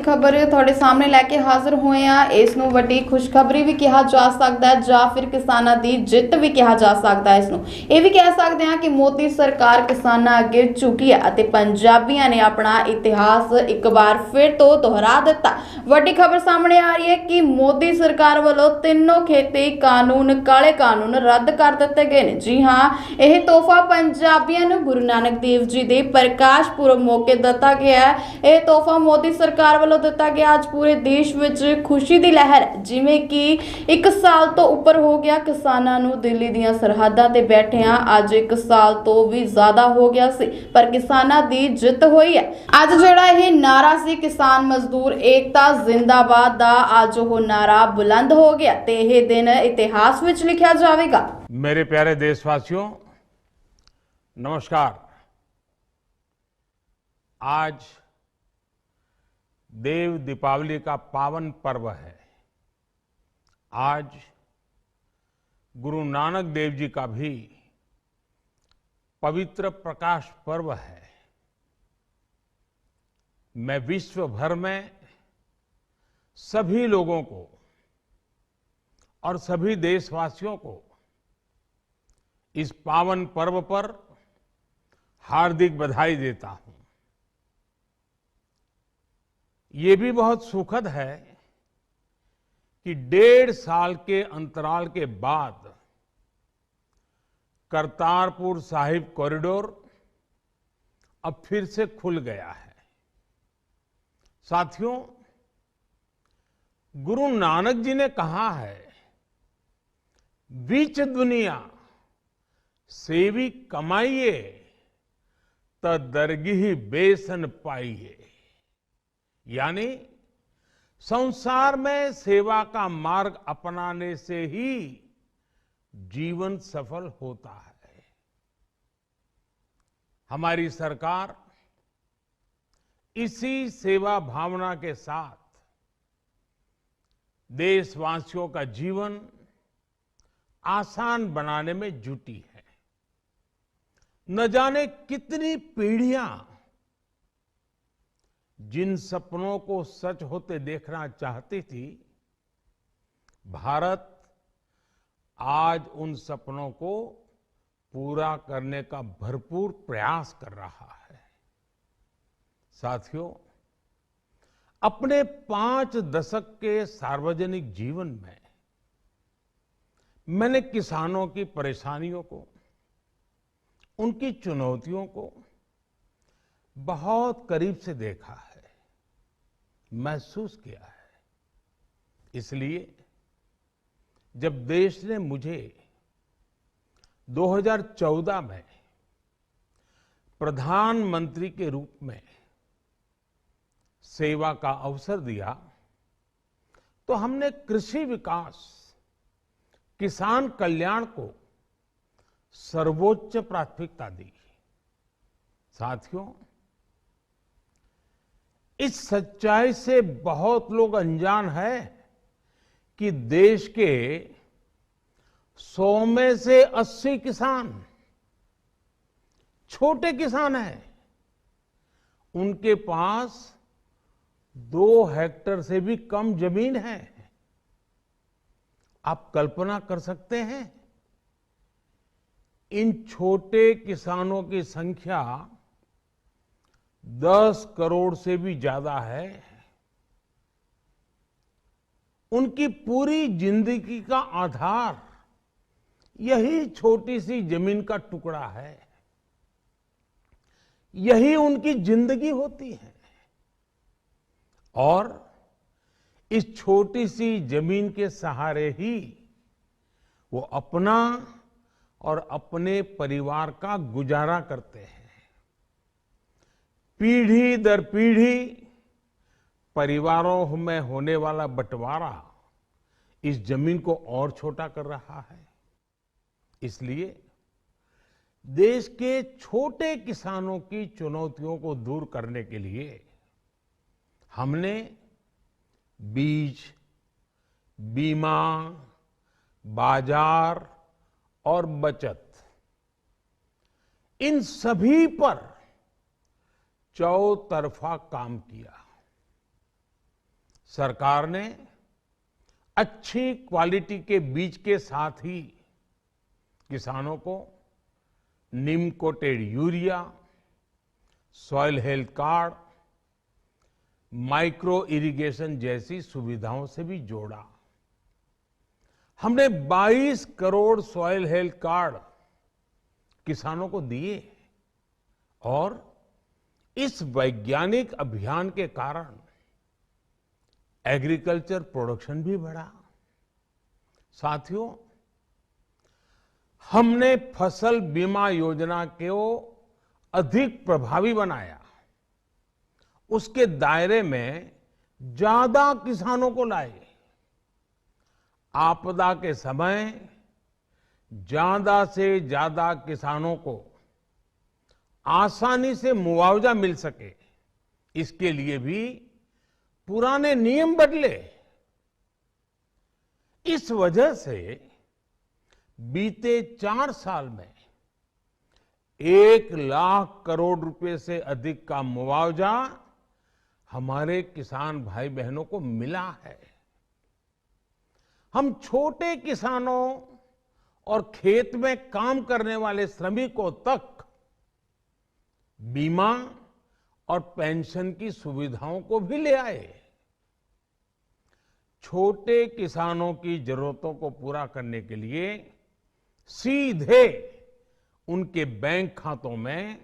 खबर ਤੁਹਾਡੇ ਸਾਹਮਣੇ ਲੈ ਕੇ ਹਾਜ਼ਰ ਹੋਏ ਆ। ਇਸ ਨੂੰ ਵੱਡੀ ਖੁਸ਼ਖਬਰੀ ਵੀ ਕਿਹਾ ਜਾ ਸਕਦਾ ਹੈ ਜਾਂ ਫਿਰ ਕਿਸਾਨਾਂ ਦੀ ਜਿੱਤ ਵੀ ਕਿਹਾ ਜਾ ਸਕਦਾ ਹੈ। ਇਸ ਨੂੰ ਇਹ ਵੀ ਕਹਿ ਸਕਦੇ ਹਾਂ ਕਿ ਮੋਦੀ ਸਰਕਾਰ ਕਿਸਾਨਾਂ ਅੱਗੇ ਝੁਕੀ ਹੈ ਅਤੇ ਪੰਜਾਬੀਆਂ ਨੇ ਆਪਣਾ ਇਤਿਹਾਸ ਇੱਕ ਵਾਰ ਫਿਰ ਤੋਂ ਦੁਹਰਾ ਦਿੱਤਾ। ਵੱਡੀ ਖਬਰ ਸਾਹਮਣੇ ਆ ਰਹੀ ਹੈ ਕਿ ਮੋਦੀ ਸਰਕਾਰ ਵੱਲੋਂ ਤਿੰਨੋਂ ਖੇਤੀ ਕਾਨੂੰਨ ਕਾਲੇ ਕਾਨੂੰਨ ਰੱਦ ਕਰ ਦਿੱਤੇ ਗਏ ਨੇ। ਜੀ ਹਾਂ, ਇਹ ਤੋਹਫਾ ਪੰਜਾਬੀਆਂ ਨੂੰ ਗੁਰੂ ਨਾਨਕ ਦੇਵ ਜੀ ਦੇ ਪ੍ਰਕਾਸ਼ ਪੁਰਬ ਮੌਕੇ ਦਿੱਤਾ ਗਿਆ ਹੈ। ਇਹ ਤੋਹਫਾ ਮੋਦੀ ਸਰਕਾਰ ਵੱਲੋਂ ਦਿੱਤਾ ਗਿਆ। ਅੱਜ ਪੂਰੇ ਦੇਸ਼ ਵਿੱਚ ਖੁਸ਼ੀ ਦੀ ਲਹਿਰ ਜਿਵੇਂ ਕਿ 1 ਸਾਲ ਤੋਂ ਉੱਪਰ ਹੋ ਗਿਆ ਕਿਸਾਨਾਂ ਨੂੰ ਦਿੱਲੀ ਦੀਆਂ ਸਰਹੱਦਾਂ ਤੇ ਬੈਠਿਆਂ ਅੱਜ 1 ਸਾਲ ਤੋਂ ਵੀ ਜ਼ਿਆਦਾ ਹੋ ਗਿਆ ਸੀ, ਪਰ ਕਿਸਾਨਾਂ ਦੀ ਜਿੱਤ ਹੋਈ ਹੈ। ਅੱਜ ਜਿਹੜਾ ਇਹ ਨਾਰਾ ਸੀ ਕਿਸਾਨ ਮਜ਼ਦੂਰ ਏਕਤਾ ਜ਼ਿੰਦਾਬਾਦ ਦਾ, ਅੱਜ ਉਹ ਨਾਰਾ ਬੁਲੰਦ ਹੋ ਗਿਆ ਤੇ ਇਹ ਦਿਨ ਇਤਿਹਾਸ ਵਿੱਚ ਲਿਖਿਆ ਜਾਵੇਗਾ। मेरे प्यारे देशवासियों, नमस्कार। आज देव दीपावली का पावन पर्व है। आज गुरु नानक देव जी का भी पवित्र प्रकाश पर्व है। मैं विश्व भर में सभी लोगों को और सभी देशवासियों को इस पावन पर्व पर हार्दिक बधाई देता हूं। ये भी बहुत सुखद है कि 1.5 साल के अंतराल के बाद करतारपुर साहिब कॉरिडोर अब फिर से खुल गया है। साथियों, गुरु नानक जी ने कहा है, बीच दुनिया सेवी कमाइए त दरगिही बेसन पाइए। यानी संसार में सेवा का मार्ग अपनाने से ही जीवन सफल होता है। हमारी सरकार इसी सेवा भावना के साथ देशवासियों का जीवन आसान बनाने में जुटी है। न जाने कितनी पीढ़ियां जिन सपनों को सच होते देखना चाहती थी, भारत आज उन सपनों को पूरा करने का भरपूर प्रयास कर रहा है। साथियों, अपने 5 दशक के सार्वजनिक जीवन में मैंने किसानों की परेशानियों को, उनकी चुनौतियों को बहुत करीब से देखा है, महसूस किया है। इसलिए जब देश ने मुझे 2014 में प्रधानमंत्री के रूप में सेवा का अवसर दिया, तो हमने कृषि विकास, किसान कल्याण को सर्वोच्च प्राथमिकता दी। साथियों, इस सच्चाई से बहुत लोग अनजान है कि देश के 100 में से 80 किसान छोटे किसान हैं। उनके पास 2 हेक्टेयर से भी कम जमीन है। आप कल्पना कर सकते हैं, इन छोटे किसानों की संख्या 10 करोड़ से भी ज्यादा है। उनकी पूरी जिंदगी का आधार यही छोटी सी जमीन का टुकड़ा है। यही उनकी जिंदगी होती है। और इस छोटी सी जमीन के सहारे ही वो अपना और अपने परिवार का गुजारा करते हैं। पीढ़ी दर पीढ़ी परिवारों में होने वाला बंटवारा इस जमीन को और छोटा कर रहा है। इसलिए देश के छोटे किसानों की चुनौतियों को दूर करने के लिए हमने बीज, बीमा, बाजार और बचत, इन सभी पर चौतरफा काम किया। सरकार ने अच्छी क्वालिटी के बीज के साथ ही किसानों को neem coated urea, soil health card, micro irrigation जैसी सुविधाओं से भी जोड़ा। हमने 22 करोड़ सॉइल हेल्थ कार्ड किसानों को दिए और इस वैज्ञानिक अभियान के कारण एग्रीकल्चर प्रोडक्शन भी बढ़ा। साथियों, हमने फसल बीमा योजना को अधिक प्रभावी बनाया, उसके दायरे में ज्यादा किसानों को लाए। आपदा के समय ज्यादा से ज्यादा किसानों को आसानी से मुआवजा मिल सके, इसके लिए भी पुराने नियम बदले। इस वजह से बीते 4 साल में 1 लाख करोड़ रुपए से अधिक का मुआवजा हमारे किसान भाई बहनों को मिला है। हम छोटे किसानों और खेत में काम करने वाले श्रमिकों तक बीमा और पेंशन की सुविधाओं को भी ले आए। छोटे किसानों की जरूरतों को पूरा करने के लिए सीधे उनके बैंक खातों में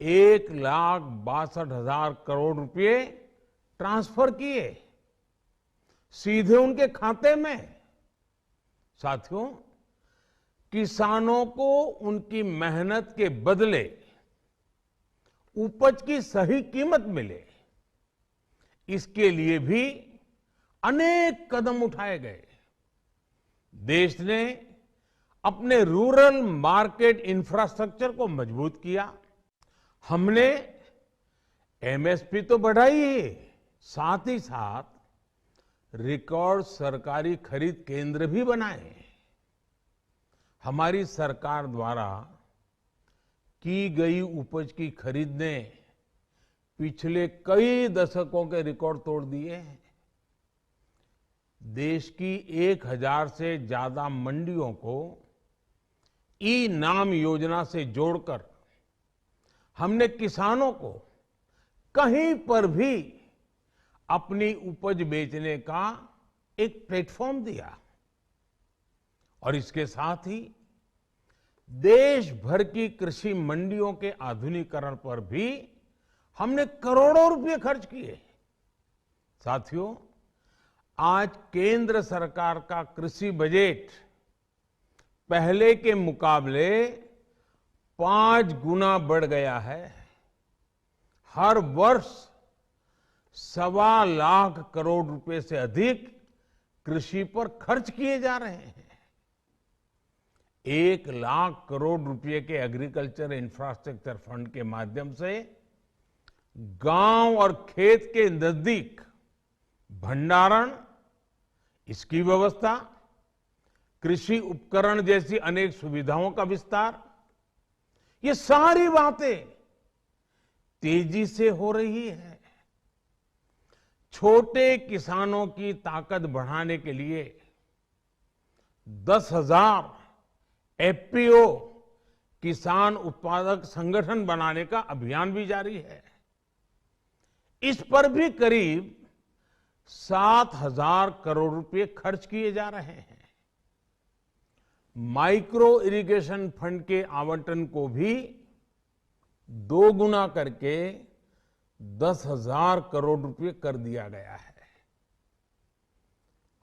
1,62,000 करोड़ रुपए ट्रांसफर किए, सीधे उनके खाते में। साथियों, किसानों को उनकी मेहनत के बदले उपज की सही कीमत मिले, इसके लिए भी अनेक कदम उठाए गए। देश ने अपने रूरल मार्केट इंफ्रास्ट्रक्चर को मजबूत किया। हमने एमएसपी तो बढ़ाई ही, साथ ही साथ रिकॉर्ड सरकारी खरीद केंद्र भी बनाए। हमारी सरकार द्वारा की गई उपज की खरीद ने पिछले कई दशकों के रिकॉर्ड तोड़ दिए हैं। देश की 1000 से ज्यादा मंडियों को ई नाम योजना से जोड़कर हमने किसानों को कहीं पर भी अपनी उपज बेचने का एक प्लेटफॉर्म दिया और इसके साथ ही देश भर की कृषि मंडियों के आधुनिकीकरण पर भी हमने करोड़ों रुपए खर्च किए। साथियों, आज केंद्र सरकार का कृषि बजट पहले के मुकाबले 5 गुना बढ़ गया है। हर वर्ष 1.25 लाख करोड़ रुपए से अधिक कृषि पर खर्च किए जा रहे हैं। 1 लाख करोड़ रुपए के एग्रीकल्चर इंफ्रास्ट्रक्चर फंड के माध्यम से गांव और खेत के नजदीक भंडारण, इसकी व्यवस्था, कृषि उपकरण जैसी अनेक सुविधाओं का विस्तार, ये सारी बातें तेजी से हो रही है। छोटे किसानों की ताकत बढ़ाने के लिए 10,000 एफपीओ किसान उत्पादक संगठन बनाने का अभियान भी जारी है। इस पर भी करीब 7,000 करोड़ रुपए खर्च किए जा रहे हैं। माइक्रो इरिगेशन फंड के आवंटन को भी 2 गुना करके 10,000 करोड़ रुपए कर दिया गया है।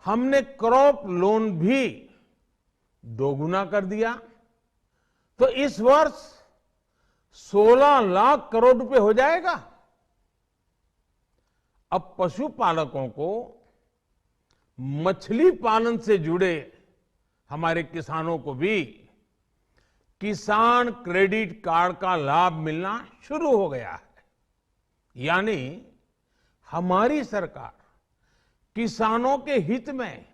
हमने क्रॉप लोन भी 2 गुना कर दिया, तो इस वर्ष 16 लाख करोड़ रुपए हो जाएगा। अब पशुपालकों को मछली पालन से जुड़े हमारे किसानों को भी किसान क्रेडिट कार्ड का लाभ मिलना शुरू हो गया है। यानी हमारी सरकार किसानों के हित में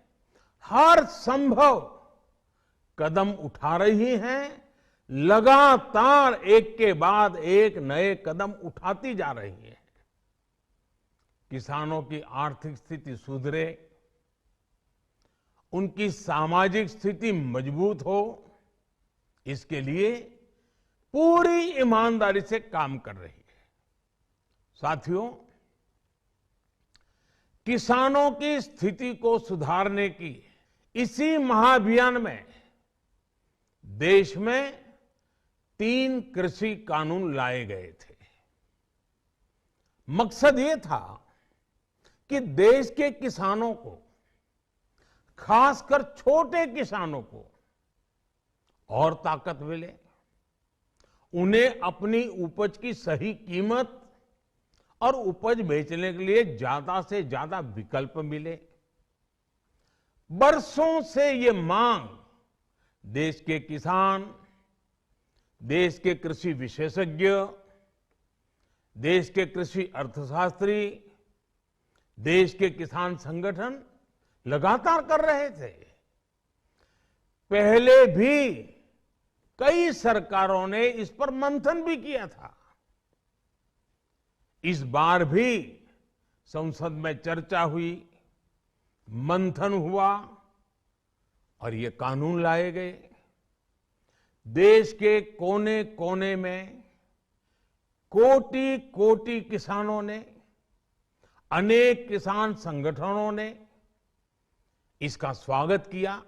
हर संभव कदम उठा रही है, लगातार एक के बाद एक नए कदम उठाती जा रही है। किसानों की आर्थिक स्थिति सुधरे, उनकी सामाजिक स्थिति मजबूत हो, इसके लिए पूरी ईमानदारी से काम कर रही है। साथियों, किसानों की स्थिति को सुधारने की इसी महाअभियान में देश में 3 कृषि कानून लाए गए थे। मकसद ये था कि देश के किसानों को, खासकर छोटे किसानों को और ताकत मिले, उन्हें अपनी उपज की सही कीमत और उपज बेचने के लिए ज्यादा से ज्यादा विकल्प मिले। बरसों से ये मांग देश के किसान, देश के कृषि विशेषज्ञ, देश के कृषि अर्थशास्त्री, देश के किसान संगठन लगातार कर रहे थे। पहले भी कई सरकारों ने इस पर मंथन भी किया था। इस बार भी संसद में चर्चा हुई, मंथन हुआ और ये कानून लाए गए। देश के कोने कोने में कोटि कोटि किसानों ने, अनेक किसान संगठनों ने इसका स्वागत किया,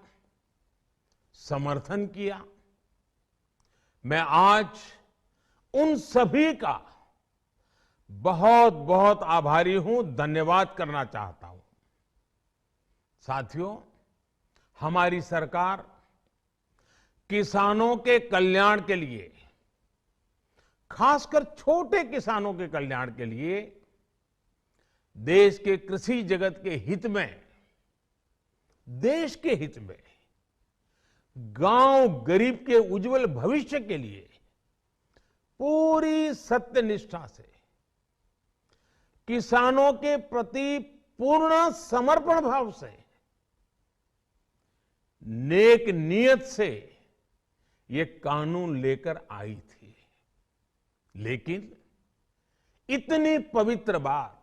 समर्थन किया। मैं आज उन सभी का बहुत बहुत आभारी हूं, धन्यवाद करना चाहता हूं। साथियों, हमारी सरकार किसानों के कल्याण के लिए, खासकर छोटे किसानों के कल्याण के लिए, देश के कृषि जगत के हित में, देश के हित में, गांव गरीब के उज्जवल भविष्य के लिए पूरी सत्यनिष्ठा से, किसानों के प्रति पूर्ण समर्पण भाव से, नेक नियत से ये कानून लेकर आई थी। लेकिन इतनी पवित्र बात,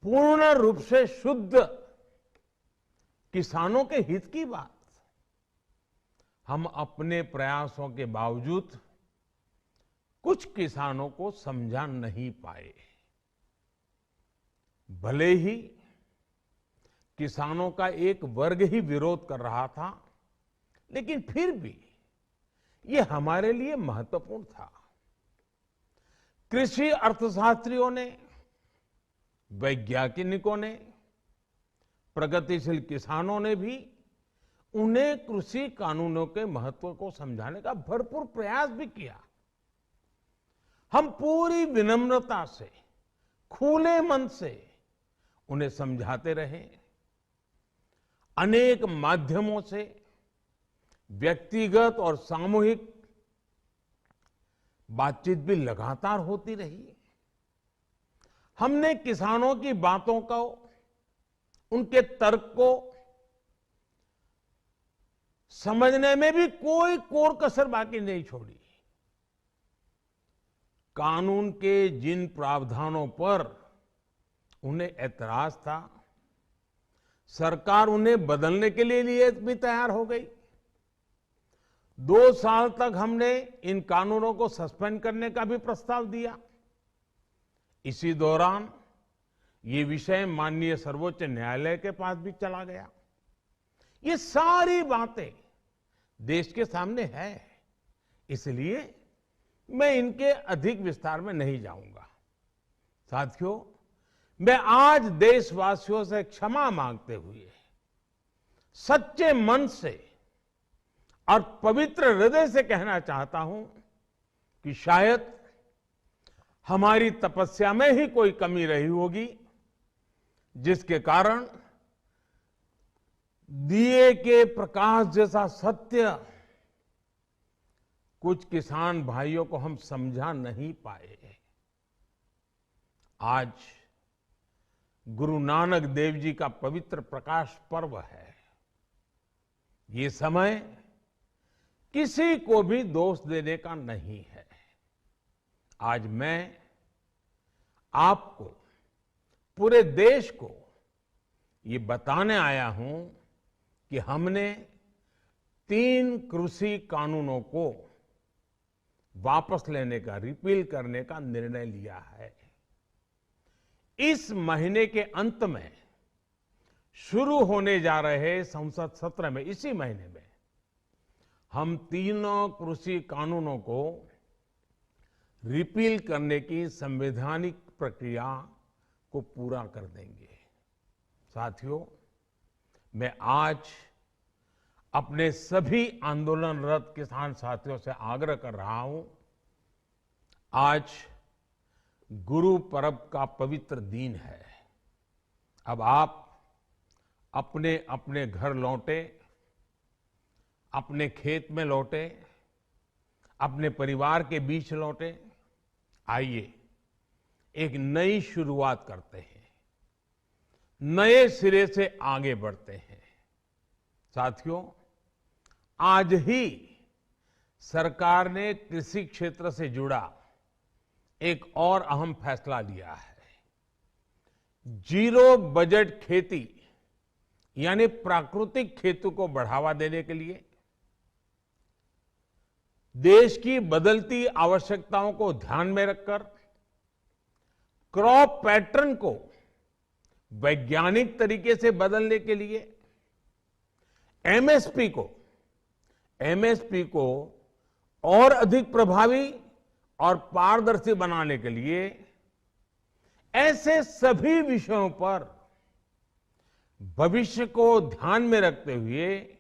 पूर्ण रूप से शुद्ध किसानों के हित की बात, हम अपने प्रयासों के बावजूद कुछ किसानों को समझा नहीं पाए। भले ही किसानों का एक वर्ग ही विरोध कर रहा था, लेकिन फिर भी ये हमारे लिए महत्वपूर्ण था। कृषि अर्थशास्त्रियों ने, वैज्ञानिकों ने, प्रगतिशील किसानों ने भी उन्हें कृषि कानूनों के महत्व को समझाने का भरपूर प्रयास भी किया। हम पूरी विनम्रता से, खुले मन से उन्हें समझाते रहे। अनेक माध्यमों से व्यक्तिगत और सामूहिक बातचीत भी लगातार होती रही। हमने किसानों की बातों को, उनके तर्क को समझने में भी कोई कोर कसर बाकी नहीं छोड़ी। कानून के जिन प्रावधानों पर उन्हें ऐतराज था, सरकार उन्हें बदलने के लिए भी तैयार हो गई। 2 साल तक हमने इन कानूनों को सस्पेंड करने का भी प्रस्ताव दिया। इसी दौरान ये विषय माननीय सर्वोच्च न्यायालय के पास भी चला गया। ये सारी बातें देश के सामने है, इसलिए मैं इनके अधिक विस्तार में नहीं जाऊंगा। साथियों, मैं आज देशवासियों से क्षमा मांगते हुए सच्चे मन से और पवित्र हृदय से कहना चाहता हूं कि शायद हमारी तपस्या में ही कोई कमी रही होगी, जिसके कारण दिए के प्रकाश जैसा सत्य कुछ किसान भाइयों को हम समझा नहीं पाए। आज गुरु नानक देव जी का पवित्र प्रकाश पर्व है। ये समय किसी को भी दोष देने का नहीं है। आज मैं आपको पूरे देश को ये बताने आया हूं कि हमने 3 कृषि कानूनों को वापस लेने का, रिपील करने का निर्णय लिया है। इस महीने के अंत में शुरू होने जा रहे संसद सत्र में, इसी महीने में, हम 3 कृषि कानूनों को रिपील करने की संवैधानिक प्रक्रिया को पूरा कर देंगे। साथियों, मैं आज अपने सभी आंदोलनरत किसान साथियों से आग्रह कर रहा हूं, आज गुरु पर्व का पवित्र दिन है। अब आप अपने अपने घर लौटे, अपने खेत में लौटे, अपने परिवार के बीच लौटे। आइए एक नई शुरुआत करते हैं, नए सिरे से आगे बढ़ते हैं। साथियों, आज ही सरकार ने कृषि क्षेत्र से जुड़ा एक और अहम फैसला लिया है। जीरो बजट खेती यानी प्राकृतिक खेती को बढ़ावा देने के लिए, देश की बदलती आवश्यकताओं को ध्यान में रखकर क्रॉप पैटर्न को वैज्ञानिक तरीके से बदलने के लिए एमएसपी को और अधिक प्रभावी और पारदर्शी बनाने के लिए, ऐसे सभी विषयों पर भविष्य को ध्यान में रखते हुए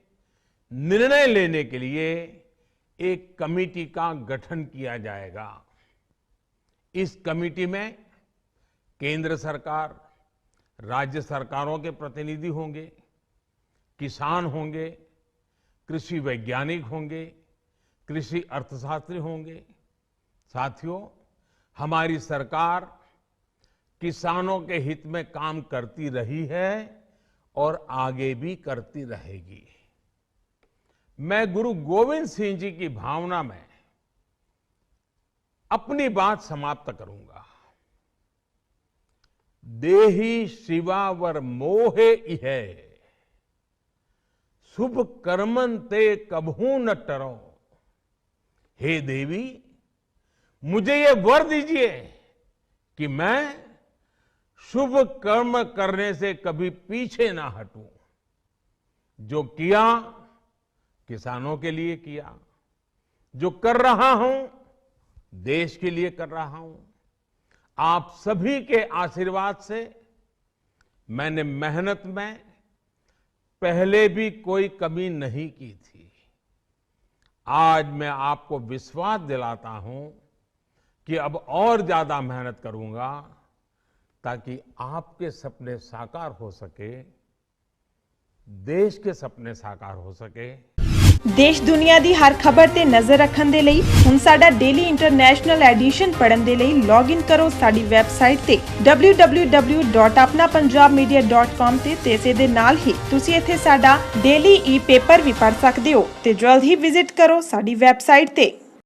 निर्णय लेने के लिए एक कमेटी का गठन किया जाएगा। इस कमेटी में केंद्र सरकार, राज्य सरकारों के प्रतिनिधि होंगे, किसान होंगे, कृषि वैज्ञानिक होंगे, कृषि अर्थशास्त्री होंगे। साथियों, हमारी सरकार किसानों के हित में काम करती रही है और आगे भी करती रहेगी। मैं गुरु गोविंद सिंह जी की भावना में अपनी बात समाप्त करूंगा। देहि शिवावर मोहे इहे, शुभ कर्मन ते कबहू न टरो। हे देवी, मुझे ये वर दीजिए कि मैं शुभ कर्म करने से कभी पीछे ना हटूं। जो किया किसानों के लिए किया, जो कर रहा हूं देश के लिए कर रहा हूं। आप सभी के आशीर्वाद से मैंने मेहनत में पहले भी कोई कमी नहीं की थी। आज मैं आपको विश्वास दिलाता हूं कि अब और ज्यादा मेहनत करूंगा ताकि आपके सपने साकार हो सके, देश के सपने साकार हो सके। देश दुनिया दी हर खबर ते नजर रखन दे लई हुण साडा डेली इंटरनेशनल एडिशन पढ़न दे लई लॉग इन करो साडी वैबसाइट ते www.apnapunjabmedia.com ते इसे दे नाल ही तुसी इथे साडा डेली ई पेपर भी पढ़ सकदे हो ते जल्द ही विजिट करो साडी वैबसाइट ते।